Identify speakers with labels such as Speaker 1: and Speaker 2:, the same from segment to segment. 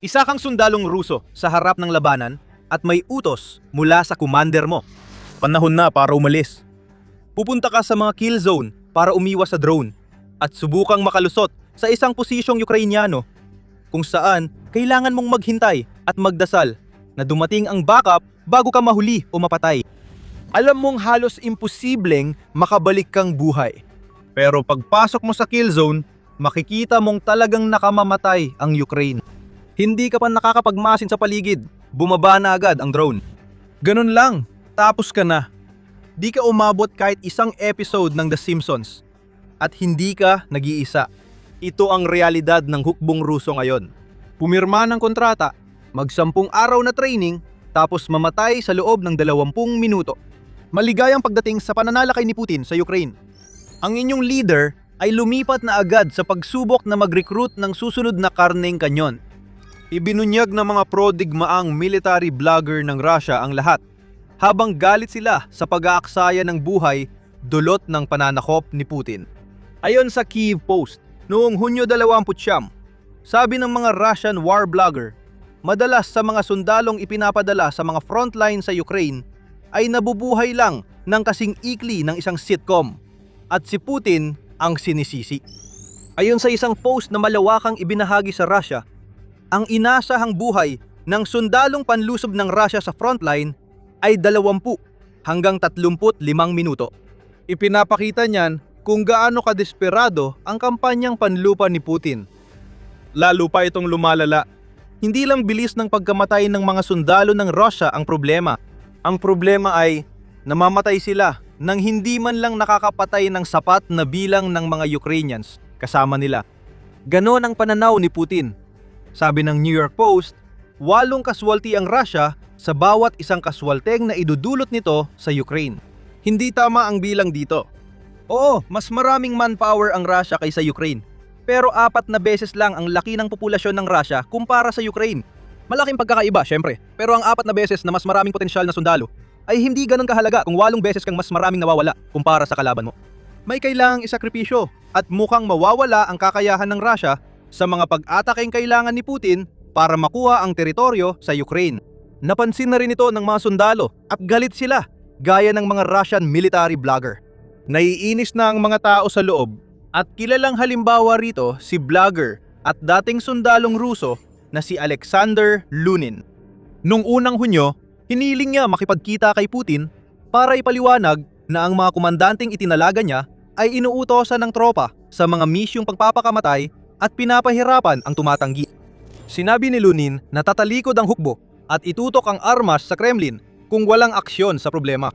Speaker 1: Isa kang sundalong Ruso sa harap ng labanan at may utos mula sa commander mo. Panahon na para umalis. Pupunta ka sa mga kill zone para umiwas sa drone at subukang makalusot sa isang posisyong Ukrainyano kung saan kailangan mong maghintay at magdasal na dumating ang backup bago ka mahuli o mapatay. Alam mong halos imposibleng makabalik kang buhay. Pero pagpasok mo sa kill zone, makikita mong talagang nakamamatay ang Ukraine. Hindi ka pa nakakapagmasin sa paligid, bumaba na agad ang drone. Ganun lang, tapos ka na. Di ka umabot kahit isang episode ng The Simpsons. At hindi ka nag-iisa. Ito ang realidad ng hukbong Ruso ngayon. Pumirma ng kontrata, mag-10 araw na training, tapos mamatay sa loob ng 20 minuto. Maligayang pagdating sa pananalakay ni Putin sa Ukraine. Ang inyong leader ay lumipat na agad sa pagsubok na mag-recruit ng susunod na karneng kanyon. Ibinunyag ng mga pro-digmaang military blogger ng Russia ang lahat, habang galit sila sa pag-aaksaya ng buhay dulot ng pananakop ni Putin. Ayon sa Kyiv Post, noong Hunyo 29, sabi ng mga Russian war blogger, madalas sa mga sundalong ipinapadala sa mga frontline sa Ukraine ay nabubuhay lang ng kasing ikli ng isang sitcom, at si Putin ang sinisisi. Ayon sa isang post na malawakang ibinahagi sa Russia, ang inasahang buhay ng sundalong panlusob ng Russia sa frontline ay 20 hanggang 35 minuto. Ipinapakita niyan kung gaano kadesperado ang kampanyang panlupa ni Putin. Lalo pa itong lumalala. Hindi lang bilis ng pagkamatay ng mga sundalo ng Russia ang problema. Ang problema ay namamatay sila nang hindi man lang nakakapatay ng sapat na bilang ng mga Ukrainians kasama nila. Ganon ang pananaw ni Putin. Sabi ng New York Post, 8 casualty ang Russia sa bawat isang kaswalteng na idudulot nito sa Ukraine. Hindi tama ang bilang dito. Oo, mas maraming manpower ang Russia kaysa Ukraine. Pero 4 na beses lang ang laki ng populasyon ng Russia kumpara sa Ukraine. Malaking pagkakaiba, syempre. Pero ang 4 na beses na mas maraming potensyal na sundalo ay hindi ganun kahalaga kung 8 beses kang mas maraming nawawala kumpara sa kalaban mo. May kailangang isakripisyo at mukhang mawawala ang kakayahan ng Russia sa mga pag-atakeng kailangan ni Putin para makuha ang teritoryo sa Ukraine. Napansin na rin ito ng mga sundalo at galit sila, gaya ng mga Russian military blogger. Naiinis na ang mga tao sa loob at kilalang halimbawa rito si blogger at dating sundalong Ruso na si Alexander Lunin. Nung unang Hunyo, hiniling niya makipagkita kay Putin para ipaliwanag na ang mga komandanteng itinalaga niya ay inuutosan ng tropa sa mga misyong pagpapakamatay at pinapahirapan ang tumatanggi. Sinabi ni Lunin na tatalikod ang hukbo at itutok ang armas sa Kremlin kung walang aksyon sa problema.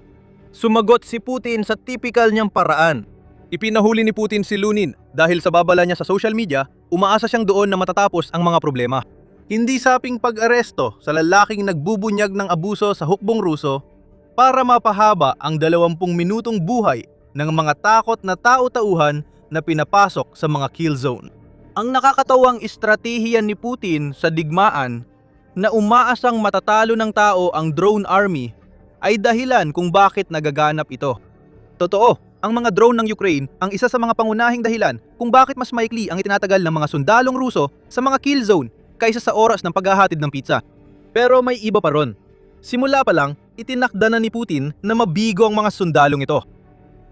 Speaker 1: Sumagot si Putin sa typical niyang paraan. Ipinahuli ni Putin si Lunin dahil sa babala niya sa social media, umaasa siyang doon na matatapos ang mga problema. Hindi saping pag-aresto sa lalaking nagbubunyag ng abuso sa hukbong Ruso para mapahaba ang 20 minutong buhay ng mga takot na tao-tauhan na pinapasok sa mga kill zone. Ang nakakatawang estratehiya ni Putin sa digmaan na umaasang matatalo ng tao ang drone army ay dahilan kung bakit nagaganap ito. Totoo, ang mga drone ng Ukraine ang isa sa mga pangunahing dahilan kung bakit mas maikli ang itinatagal ng mga sundalong Ruso sa mga kill zone kaysa sa oras ng paghahatid ng pizza. Pero may iba pa ron. Simula pa lang, itinakda na ni Putin na mabigo ang mga sundalong ito.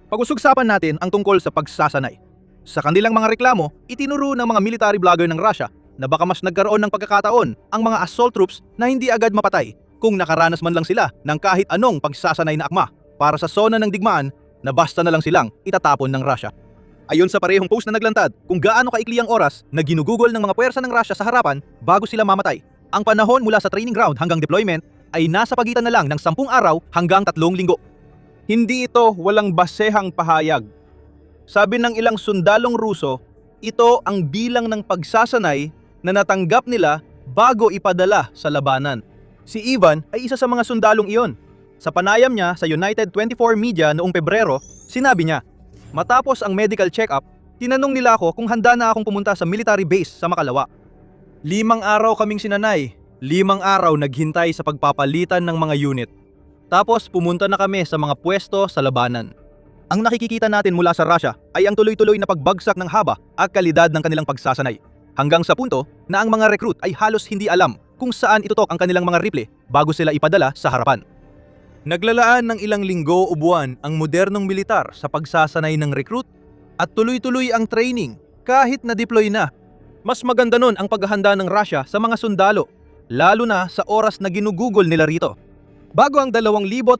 Speaker 1: Pag-usugsapan natin ang tungkol sa pagsasanay. Sa kanilang mga reklamo, itinuro ng mga military blogger ng Russia na baka mas nagkaroon ng pagkakataon ang mga assault troops na hindi agad mapatay kung nakaranas man lang sila ng kahit anong pagsasanay na akma para sa zona ng digmaan na basta na lang silang itatapon ng Russia. Ayon sa parehong post na naglantad kung gaano kaikli ang oras na ginugugol ng mga puwersa ng Russia sa harapan bago sila mamatay, ang panahon mula sa training ground hanggang deployment ay nasa pagitan na lang ng 10 araw hanggang 3 linggo. Hindi ito walang basehang pahayag. Sabi ng ilang sundalong Ruso, ito ang bilang ng pagsasanay na natanggap nila bago ipadala sa labanan. Si Ivan ay isa sa mga sundalong iyon. Sa panayam niya sa United 24 Media noong Pebrero, sinabi niya, matapos ang medical check-up, tinanong nila ako kung handa na akong pumunta sa military base sa Makalawa. 5 araw kaming sinanay, 5 araw naghintay sa pagpapalitan ng mga unit. Tapos pumunta na kami sa mga pwesto sa labanan. Ang nakikikita natin mula sa Russia ay ang tuloy-tuloy na pagbagsak ng haba at kalidad ng kanilang pagsasanay. hanggang sa punto na ang mga recruit ay halos hindi alam kung saan itutok ang kanilang mga rifle bago sila ipadala sa harapan. Naglalaan ng ilang linggo o buwan ang modernong militar sa pagsasanay ng recruit at tuloy-tuloy ang training kahit na-deploy na. Mas maganda nun ang paghahanda ng Russia sa mga sundalo, lalo na sa oras na ginugugol nila rito. Bago ang 2013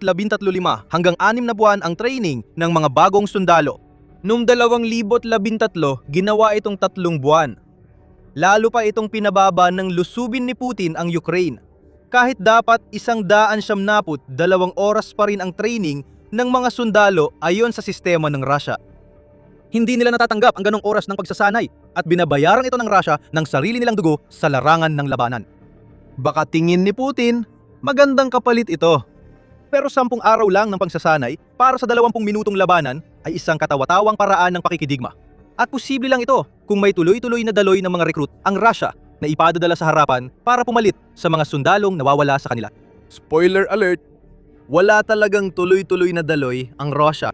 Speaker 1: hanggang 6 na buwan ang training ng mga bagong sundalo. Noong 2013, ginawa itong 3 buwan. Lalo pa itong pinababa ng lusubin ni Putin ang Ukraine. Kahit dapat 172 oras pa rin ang training ng mga sundalo ayon sa sistema ng Russia. Hindi nila natatanggap ang ganong oras ng pagsasanay at binabayaran ito ng Russia ng sarili nilang dugo sa larangan ng labanan. Baka tingin ni Putin, magandang kapalit ito. Pero 10 araw lang ng pagsasanay para sa 20 minutong labanan ay isang katawa-tawang paraan ng pakikidigma. At posible lang ito kung may tuloy-tuloy na daloy ng mga recruit ang Russia na ipadadala sa harapan para pumalit sa mga sundalong nawawala sa kanila. Spoiler alert! Wala talagang tuloy-tuloy na daloy ang Russia.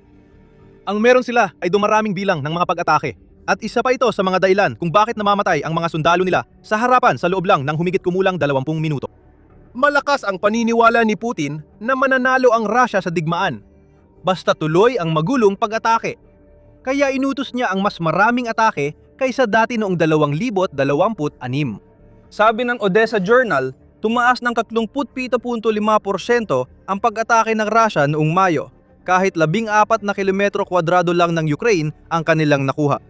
Speaker 1: Ang meron sila ay dumaraming bilang ng mga pag-atake. At isa pa ito sa mga dahilan kung bakit namamatay ang mga sundalo nila sa harapan sa loob lang ng humigit kumulang 20 minuto. Malakas ang paniniwala ni Putin na mananalo ang Russia sa digmaan. Basta tuloy ang magulong pag-atake. Kaya inutos niya ang mas maraming atake kaysa dati noong 2026. Sabi ng Odessa Journal, tumaas ng 37.5% ang pag-atake ng Russia noong Mayo, kahit 14 na kilometro kwadrado lang ng Ukraine ang kanilang nakuha.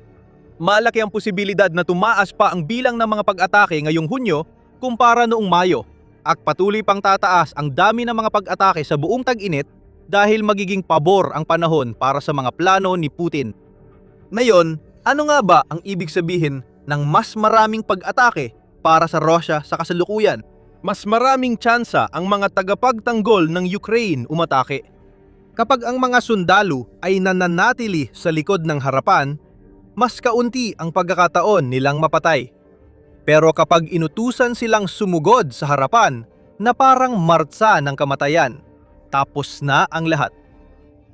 Speaker 1: Malaki ang posibilidad na tumaas pa ang bilang ng mga pag-atake ngayong Hunyo kumpara noong Mayo, at patuloy pang tataas ang dami ng mga pag-atake sa buong tag-init dahil magiging pabor ang panahon para sa mga plano ni Putin. Ngayon, ano nga ba ang ibig sabihin ng mas maraming pag-atake para sa Russia sa kasalukuyan? Mas maraming tsansa ang mga tagapagtanggol ng Ukraine umatake. Kapag ang mga sundalo ay nananatili sa likod ng harapan, mas kaunti ang pagkakataon nilang mapatay. Pero kapag inutusan silang sumugod sa harapan na parang martsa ng kamatayan, tapos na ang lahat.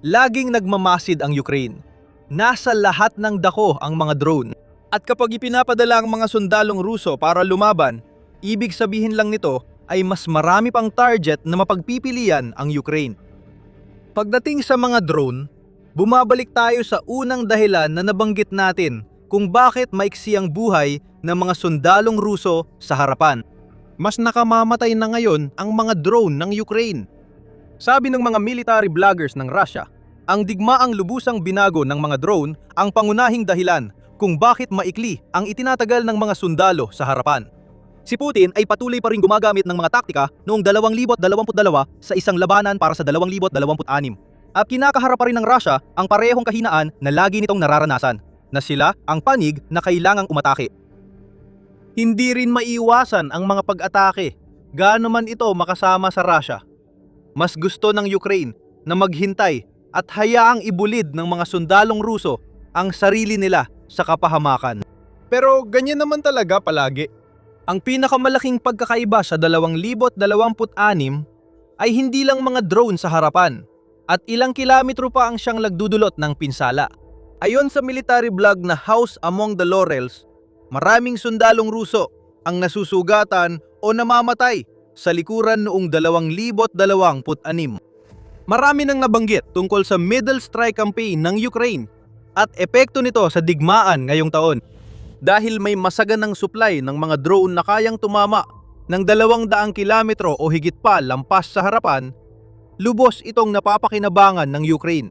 Speaker 1: Laging nagmamasid ang Ukraine. Nasa lahat ng dako ang mga drone. At kapag ipinapadala ang mga sundalong Ruso para lumaban, ibig sabihin lang nito ay mas marami pang target na mapagpipilian ang Ukraine. Pagdating sa mga drone, bumabalik tayo sa unang dahilan na nabanggit natin kung bakit maiksi ang buhay ng mga sundalong Ruso sa harapan. Mas nakamamatay na ngayon ang mga drone ng Ukraine. Sabi ng mga military bloggers ng Russia, ang digmaang lubusang binago ng mga drone ang pangunahing dahilan kung bakit maikli ang itinatagal ng mga sundalo sa harapan. Si Putin ay patuloy pa rin gumagamit ng mga taktika noong 2022 sa isang labanan para sa 2026 at kinakaharap pa rin ng Russia ang parehong kahinaan na lagi nitong nararanasan, na sila ang panig na kailangang umatake. Hindi rin maiiwasan ang mga pag-atake, gaano man ito makasama sa Russia. Mas gusto ng Ukraine na maghintay at hayaang ibulid ng mga sundalong Ruso ang sarili nila sa kapahamakan. Pero ganyan naman talaga palagi. Ang pinakamalaking pagkakaiba sa 2026 ay hindi lang mga drone sa harapan at ilang kilometro pa ang siyang nagdudulot ng pinsala. Ayon sa military blog na House Among the Laurels, maraming sundalong Ruso ang nasusugatan o namamatay sa likuran noong 2026. Marami nang nabanggit tungkol sa Middle Strike Campaign ng Ukraine at epekto nito sa digmaan ngayong taon. Dahil may masaganang supply ng mga drone na kayang tumama ng 200 kilometro o higit pa lampas sa harapan, lubos itong napapakinabangan ng Ukraine.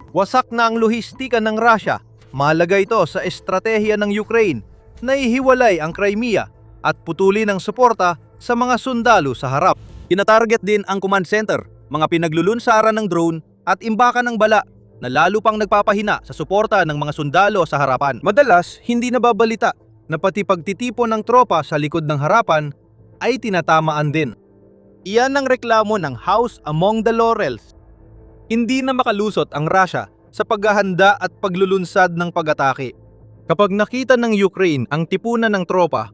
Speaker 1: Wasak na ang lohistika ng Russia. Mahalaga ito sa estratehiya ng Ukraine na ihiwalay ang Crimea at putulin ang suporta sa mga sundalo sa harap. Tinatarget din ang command center, mga pinaglulunsaran ng drone at imbakan ng bala na lalo pang nagpapahina sa suporta ng mga sundalo sa harapan. Madalas, hindi nababalita na pati pagtitipon ng tropa sa likod ng harapan ay tinatamaan din. Iyan ang reklamo ng House Among the Laurels. Hindi na makalusot ang Russia sa paghahanda at paglulunsad ng pag-atake. Kapag nakita ng Ukraine ang tipunan ng tropa,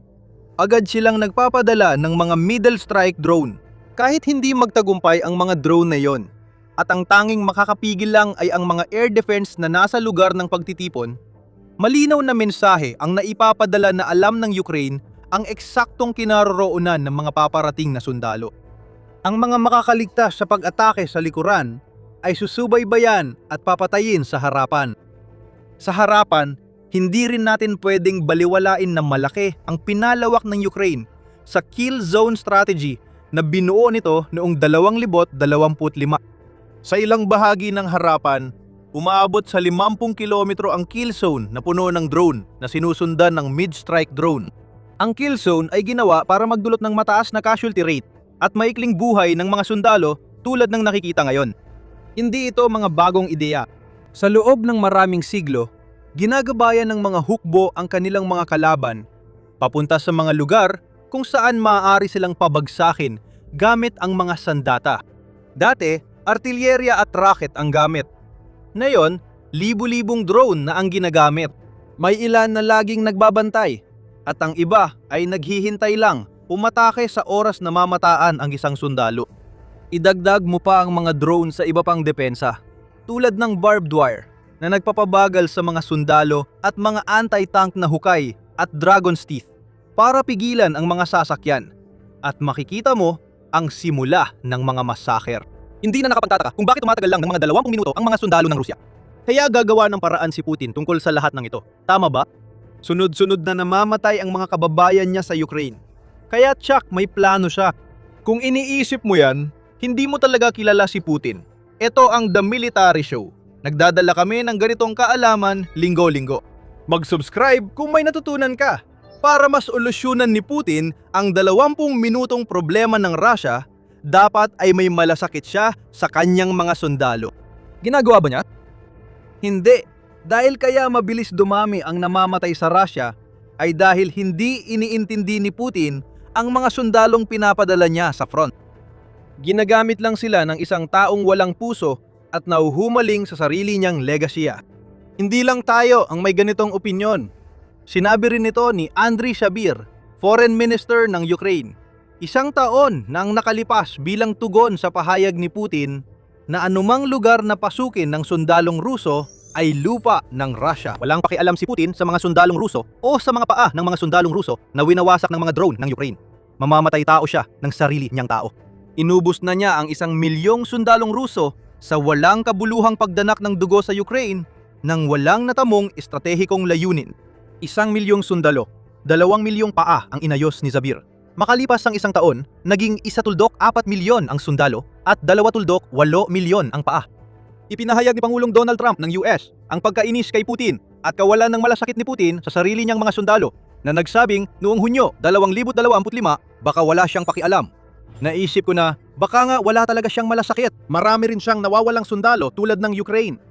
Speaker 1: agad silang nagpapadala ng mga middle strike drone. Kahit hindi magtagumpay ang mga drone na yon, at ang tanging makakapigil lang ay ang mga air defense na nasa lugar ng pagtitipon, Malinaw na mensahe ang naipapadala na alam ng Ukraine ang eksaktong kinaroroonan ng mga paparating na sundalo. Ang mga makakaligtas sa pag-atake sa likuran ay susubaybayan at papatayin sa harapan. Sa harapan, hindi rin natin pwedeng baliwalain na malaki ang pinalawak ng Ukraine sa kill zone strategy na binuo nito noong 2025. Sa ilang bahagi ng harapan, umaabot sa 50 kilometro ang kill zone na puno ng drone na sinusundan ng mid-strike drone. Ang kill zone ay ginawa para magdulot ng mataas na casualty rate at maikling buhay ng mga sundalo tulad ng nakikita ngayon. Hindi ito mga bagong ideya. Sa loob ng maraming siglo, ginagabayan ng mga hukbo ang kanilang mga kalaban papunta sa mga lugar kung saan maaari silang pabagsakin gamit ang mga sandata. Dati, artilyerya at rocket ang gamit. Ngayon, libu-libong drone na ang ginagamit. May ilan na laging nagbabantay at ang iba ay naghihintay lang umatake sa oras na mamataan ang isang sundalo. Idagdag mo pa ang mga drone sa iba pang depensa, tulad ng barbed wire na nagpapabagal sa mga sundalo at mga anti-tank na hukay at dragon's teeth para pigilan ang mga sasakyan. At makikita mo ang simula ng mga massacre. Hindi na nakapagtataka kung bakit tumatagal lang ng mga 20 minuto ang mga sundalo ng Rusya. Kaya gagawa ng paraan si Putin tungkol sa lahat ng ito. Tama ba? Sunod-sunod na namamatay ang mga kababayan niya sa Ukraine. Kaya tsak may plano siya. Kung iniisip mo yan, hindi mo talaga kilala si Putin. Ito ang The Military Show. Nagdadala kami ng ganitong kaalaman linggo-linggo. Mag-subscribe kung may natutunan ka para mas solusyonan ni Putin ang 20 minutong problema ng Russia. Dapat ay may malasakit siya sa kanyang mga sundalo. Ginagawa ba niya? Hindi. Dahil kaya mabilis dumami ang namamatay sa Russia ay dahil hindi iniintindi ni Putin ang mga sundalong pinapadala niya sa front. Ginagamit lang sila ng isang taong walang puso at nauhumaling sa sarili niyang legasya. Hindi lang tayo ang may ganitong opinyon. Sinabi rin ito ni Andriy Sybiha, Foreign Minister ng Ukraine. 1 taon na ang nakalipas bilang tugon sa pahayag ni Putin na anumang lugar na pasukin ng sundalong Ruso ay lupa ng Russia. Walang pakialam si Putin sa mga sundalong Ruso o sa mga paa ng mga sundalong Ruso na winawasak ng mga drone ng Ukraine. Mamamatay tao siya ng sarili niyang tao. Inubos na niya ang 1 milyong sundalong Ruso sa walang kabuluhang pagdanak ng dugo sa Ukraine nang walang natamong estratehikong layunin. 1 milyong sundalo, 2 milyong paa ang inayos ni Sybiha. Makalipas ang 1 taon, naging 1.4 milyon ang sundalo at 2.8 milyon ang paa. Ipinahayag ni Pangulong Donald Trump ng US ang pagkainis kay Putin at kawalan ng malasakit ni Putin sa sarili niyang mga sundalo na nagsabing noong Hunyo 2025 baka wala siyang pakialam. Naisip ko na baka nga wala talaga siyang malasakit. Marami rin siyang nawawalang sundalo tulad ng Ukraine.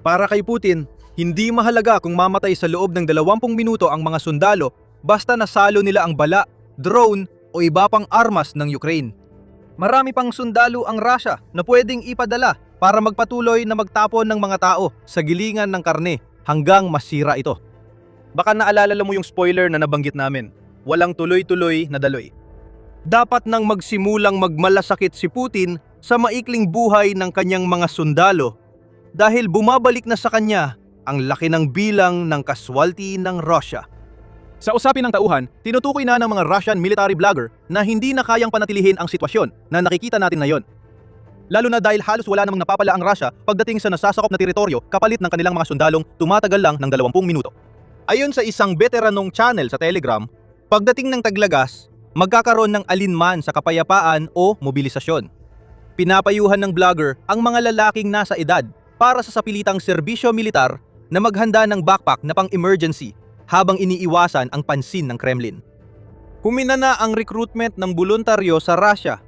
Speaker 1: Para kay Putin, hindi mahalaga kung mamatay sa loob ng 20 minuto ang mga sundalo basta nasalo nila ang bala, drone o iba pang armas ng Ukraine. Marami pang sundalo ang Russia na pwedeng ipadala para magpatuloy na magtapon ng mga tao sa gilingan ng karne hanggang masira ito. Baka naalala mo yung spoiler na nabanggit namin. Walang tuloy-tuloy na daloy. Dapat nang magsimulang magmalasakit si Putin sa maikling buhay ng kanyang mga sundalo dahil bumabalik na sa kanya ang laki ng bilang ng casualty ng Russia. Sa usapin ng tauhan, tinutukoy na ng mga Russian military blogger na hindi na kayang panatilihin ang sitwasyon na nakikita natin ngayon. Lalo na dahil halos wala namang napapala ang Russia pagdating sa nasasakop na teritoryo kapalit ng kanilang mga sundalong tumatagal lang ng 20 minuto. Ayon sa isang veteranong channel sa Telegram, pagdating ng taglagas, magkakaroon ng alinman sa kapayapaan o mobilisasyon. Pinapayuhan ng blogger ang mga lalaking nasa edad para sa sapilitang serbisyo militar na maghanda ng backpack na pang-emergency habang iniiwasan ang pansin ng Kremlin. Humina na ang recruitment ng voluntaryo sa Russia,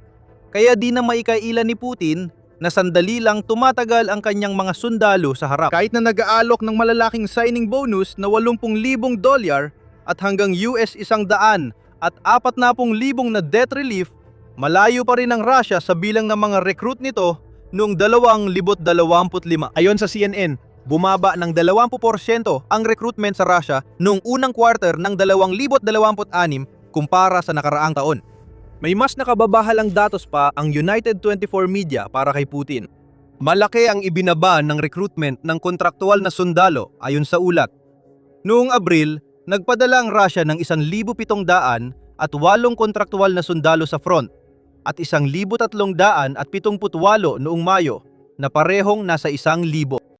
Speaker 1: kaya di na maikailan ni Putin na sandali lang tumatagal ang kanyang mga sundalo sa harap. Kahit na nag-aalok ng malalaking signing bonus na $80,000 at hanggang US $100 at 40,000 na debt relief, malayo pa rin ang Russia sa bilang ng mga recruit nito noong 2025. Ayon sa CNN, bumaba ng 20% ang recruitment sa Russia noong unang quarter ng 2026 kumpara sa nakaraang taon. May mas nakababahalang datos pa ang United 24 Media para kay Putin. Malaki ang ibinaba ng recruitment ng kontraktual na sundalo ayon sa ulat. Noong Abril, nagpadala ang Russia ng 1,700 at 8 kontraktual na sundalo sa front at 1,378 noong Mayo na parehong nasa 1,000.